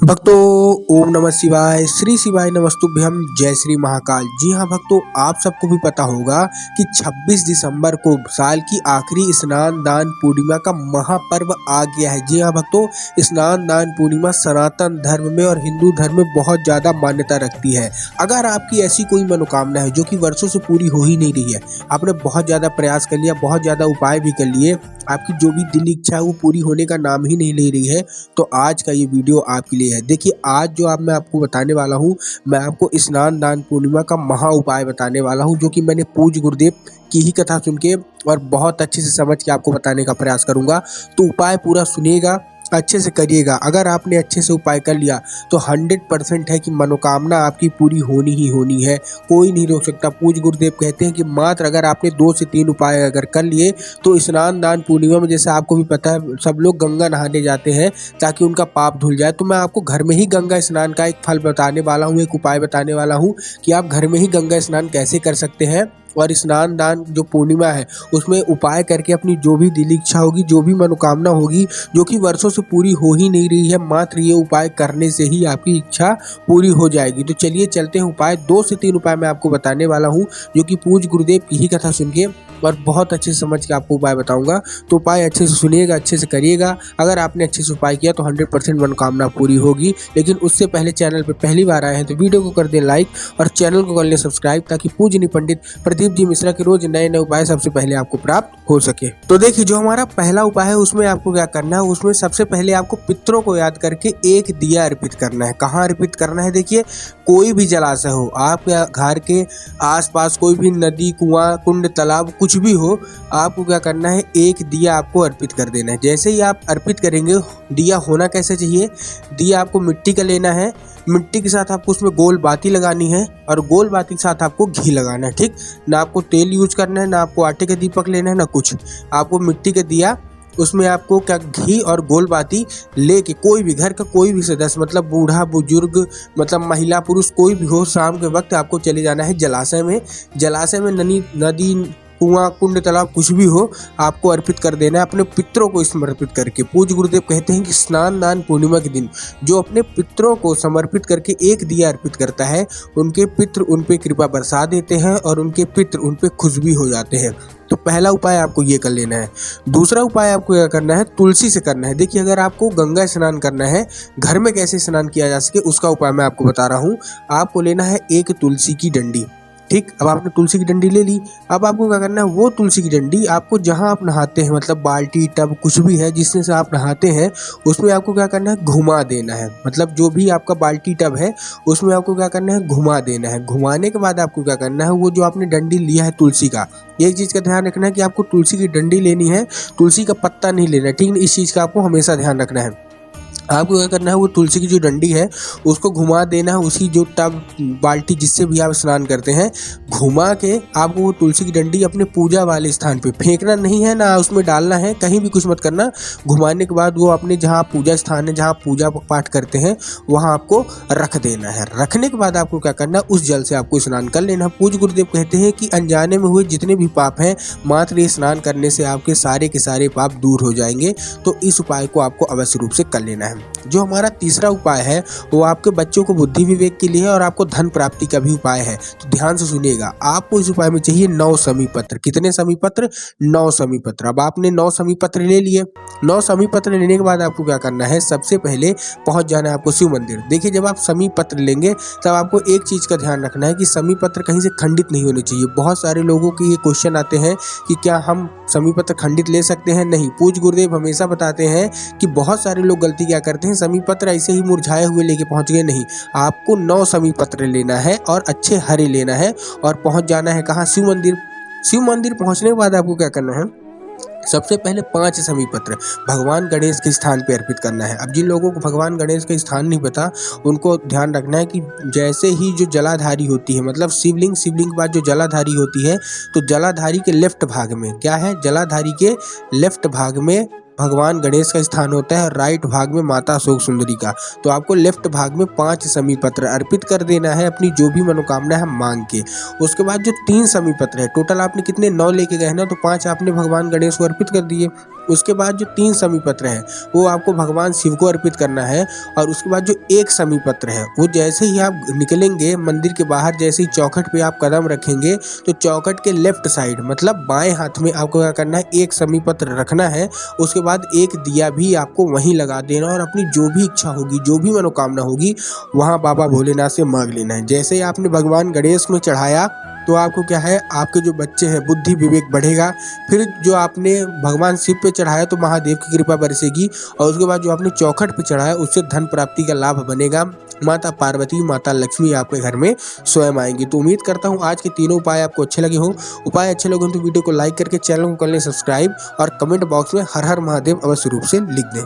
भक्तों, ओम नमः शिवाय, श्री शिवाय नमस्तुभ्यम, जय श्री महाकाल। जी हाँ भक्तों, आप सबको भी पता होगा कि 26 दिसंबर को साल की आखिरी स्नान दान पूर्णिमा का महापर्व आ गया है। जी हाँ भक्तों, स्नान दान पूर्णिमा सनातन धर्म में और हिंदू धर्म में बहुत ज़्यादा मान्यता रखती है। अगर आपकी ऐसी कोई मनोकामना है जो कि वर्षों से पूरी हो ही नहीं रही है, आपने बहुत ज़्यादा प्रयास कर लिया, बहुत ज़्यादा उपाय भी कर लिए, आपकी जो भी दिल इच्छा है वो पूरी होने का नाम ही नहीं ले रही है, तो आज का ये वीडियो आपके लिए है। देखिए, आज जो मैं आपको बताने वाला हूँ, मैं आपको स्नान दान पूर्णिमा का महा उपाय बताने वाला हूँ, जो कि मैंने पूज्य गुरुदेव की ही कथा सुन के और बहुत अच्छे से समझ के आपको बताने का प्रयास करूंगा। तो उपाय पूरा सुनिएगा, अच्छे से करिएगा। अगर आपने अच्छे से उपाय कर लिया तो 100% है कि मनोकामना आपकी पूरी होनी ही होनी है, कोई नहीं रोक सकता। पूज्य गुरुदेव कहते हैं कि मात्र अगर आपने 2 से 3 उपाय अगर कर लिए तो स्नान दान पूर्णिमा में, जैसे आपको भी पता है, सब लोग गंगा नहाने जाते हैं ताकि उनका पाप धुल जाए। तो मैं आपको घर में ही गंगा स्नान का एक फल बताने वाला हूँ, एक उपाय बताने वाला हूँ कि आप घर में ही गंगा स्नान कैसे कर सकते हैं। और स्नान दान जो पूर्णिमा है उसमें उपाय करके अपनी जो भी दिल इच्छा होगी, जो भी मनोकामना होगी, जो कि वर्षों से पूरी हो ही नहीं रही है, मात्र ये उपाय करने से ही आपकी इच्छा पूरी हो जाएगी। तो चलिए चलते हैं उपाय। 2 से 3 उपाय मैं आपको बताने वाला हूँ, जो कि पूज्य गुरुदेव की ही कथा सुन के और बहुत अच्छे से समझ के आपको उपाय बताऊंगा। तो उपाय अच्छे से सुनिएगा, अच्छे से करिएगा। अगर आपने अच्छे से उपाय किया तो 100% मनोकामना पूरी होगी। लेकिन उससे पहले चैनल पर पहली बार आए हैं तो वीडियो को कर दें लाइक और चैनल को कर लें सब्सक्राइब, ताकि पूज्य पंडित प्रदीप जी मिश्रा के रोज नए नए उपाय सबसे पहले आपको प्राप्त हो सके। तो देखिए, जो हमारा पहला उपाय है उसमें आपको क्या करना है, उसमें सबसे पहले आपको पितरों को याद करके एक दिया अर्पित करना है। कहाँ अर्पित करना है? देखिए, कोई भी जलाशय हो, आपके घर के आसपास कोई भी नदी, कुआं, कुंड, तालाब कुछ भी हो, आपको क्या करना है, एक दिया आपको अर्पित कर देना है। जैसे ही आप अर्पित करेंगे, दिया होना कैसे चाहिए, दिया आपको मिट्टी का लेना है, मिट्टी के साथ आपको उसमें गोल बाती लगानी है और गोल बाती के साथ आपको घी लगाना है। ठीक, ना आपको तेल यूज करना है, ना आपको आटे का दीपक लेना है, ना कुछ। आपको मिट्टी का दिया, उसमें आपको क्या, घी और गोल बाती लेके, कोई भी घर का कोई भी सदस्य, मतलब बूढ़ा बुजुर्ग, मतलब महिला पुरुष कोई भी हो, शाम के वक्त आपको चले जाना है जलाशय में। जलाशय में नदी, कुआं, कुंड, तालाब कुछ भी हो, आपको अर्पित कर देना है अपने पितरों को समर्पित करके। पूज्य गुरुदेव कहते हैं कि स्नान दान पूर्णिमा के दिन जो अपने पितरों को समर्पित करके एक दिया अर्पित करता है, उनके पितृ उन पे कृपा बरसा देते हैं और उनके पितृ उन पे खुश भी हो जाते हैं। तो पहला उपाय आपको ये कर लेना है। दूसरा उपाय आपको क्या करना है, तुलसी से करना है। देखिए, अगर आपको गंगा स्नान करना है, घर में कैसे स्नान किया जा सके उसका उपाय मैं आपको बता रहा हूँ। आपको लेना है एक तुलसी की डंडी। ठीक, अब आपने तुलसी की डंडी ले ली। अब आपको क्या करना है, वो तुलसी की डंडी आपको जहां आप नहाते हैं, मतलब बाल्टी, टब कुछ भी है जिसमें से आप नहाते हैं, उसमें आपको क्या करना है, घुमा देना है। मतलब जो भी आपका बाल्टी, टब है, उसमें आपको क्या करना है, घुमा देना है। घुमाने के बाद आपको क्या करना है, वो जो आपने डंडी लिया है तुलसी का, एक चीज का ध्यान रखना है कि आपको तुलसी की डंडी लेनी है, तुलसी का पत्ता नहीं लेना है। ठीक, इस चीज का आपको हमेशा ध्यान रखना है। आपको क्या करना है, वो तुलसी की जो डंडी है उसको घुमा देना है, उसी जो टब, बाल्टी जिससे भी आप स्नान करते हैं, घुमा के आपको वो तुलसी की डंडी अपने पूजा वाले स्थान पे फेंकना नहीं है, ना उसमें डालना है, कहीं भी कुछ मत करना। घुमाने के बाद वो अपने जहाँ पूजा स्थान है, जहाँ पूजा पाठ करते हैं, वहाँ आपको रख देना है। रखने के बाद आपको क्या करना है, उस जल से आपको स्नान कर लेना है। पूज्य गुरुदेव कहते हैं कि अनजाने में हुए जितने भी पाप हैं, मात्र ये स्नान करने से आपके सारे के सारे पाप दूर हो जाएंगे। तो इस उपाय को आपको अवश्य रूप से कर लेना है। जो हमारा तीसरा उपाय है वो आपके बच्चों को बुद्धि विवेक के लिए है और आपको धन प्राप्ति का भी उपाय है। तो ध्यान से सुनिएगा, आपको इस उपाय में चाहिए 9 समी पत्र। कितने समी पत्र? 9 समी पत्र। अब आपने 9 समी पत्र ले लिए। 9 समी पत्र लेने के बाद आपको क्या करना है, सबसे पहले पहुंच जाना है आपको शिव मंदिर। देखिए, जब आप समी पत्र लेंगे तब आपको एक चीज का ध्यान रखना है कि समी पत्र कहीं से खंडित नहीं होने चाहिए। बहुत सारे लोगों के ये क्वेश्चन आते हैं कि क्या हम समी पत्र खंडित ले सकते हैं? नहीं, पूज्य गुरुदेव हमेशा बताते हैं कि बहुत सारे लोग गलती क्या करते हैं, समी पत्र ऐसे ही मुरझाए हुए लेके पहुंच गए। नहीं, आपको 9 समी पत्र लेना है और अच्छे हरे लेना है और पहुंच जाना है कहाँ, शिव मंदिर। शिव मंदिर पहुंचने के बाद आपको क्या करना है, सबसे पहले 5 समी पत्र भगवान गणेश के स्थान पे अर्पित करना है। अब जिन लोगों को भगवान गणेश का स्थान नहीं पता, उनको ध्यान रखना है कि जैसे ही जो जलाधारी होती है, मतलब शिवलिंग के बाद जो जलाधारी होती है, तो जलाधारी के लेफ्ट भाग में क्या है, जलाधारी के लेफ्ट भाग में भगवान गणेश का स्थान होता है, राइट भाग में माता अशोक सुंदरी का। तो आपको लेफ्ट भाग में 5 समी पत्र अर्पित कर देना है अपनी जो भी मनोकामना है मांग के। उसके बाद जो 3 समी पत्र है, टोटल आपने कितने 9 लेके गए ना, तो 5 आपने भगवान गणेश को अर्पित कर दिए। उसके बाद जो 3 समी पत्र है वो आपको भगवान शिव को अर्पित करना है। और उसके बाद जो 1 समी पत्र है वो जैसे ही आप निकलेंगे मंदिर के बाहर, जैसे ही चौखट पे आप कदम रखेंगे तो चौखट के लेफ्ट साइड मतलब बाएं हाथ में आपको क्या करना है, 1 समी पत्र रखना है। उसके बाद एक दिया भी आपको वहीं लगा देना और अपनी जो भी इच्छा होगी, जो भी मनोकामना होगी वहाँ बाबा भोलेनाथ से मांग लेना है। जैसे ही आपने भगवान गणेश में चढ़ाया तो आपको क्या है, आपके जो बच्चे हैं बुद्धि विवेक बढ़ेगा। फिर जो आपने भगवान शिव पे चढ़ाया तो महादेव की कृपा बरसेगी। और उसके बाद जो आपने चौखट पे चढ़ाया उससे धन प्राप्ति का लाभ बनेगा। माता पार्वती माता लक्ष्मी आपके घर में स्वयं आएंगी। तो उम्मीद करता हूँ आज के तीनों उपाय आपको अच्छे लगे हो। उपाय अच्छे लगे हो तो वीडियो को लाइक करके चैनल को कर लें सब्सक्राइब और कमेंट बॉक्स में हर हर महादेव अवश्य रूप से लिख दें।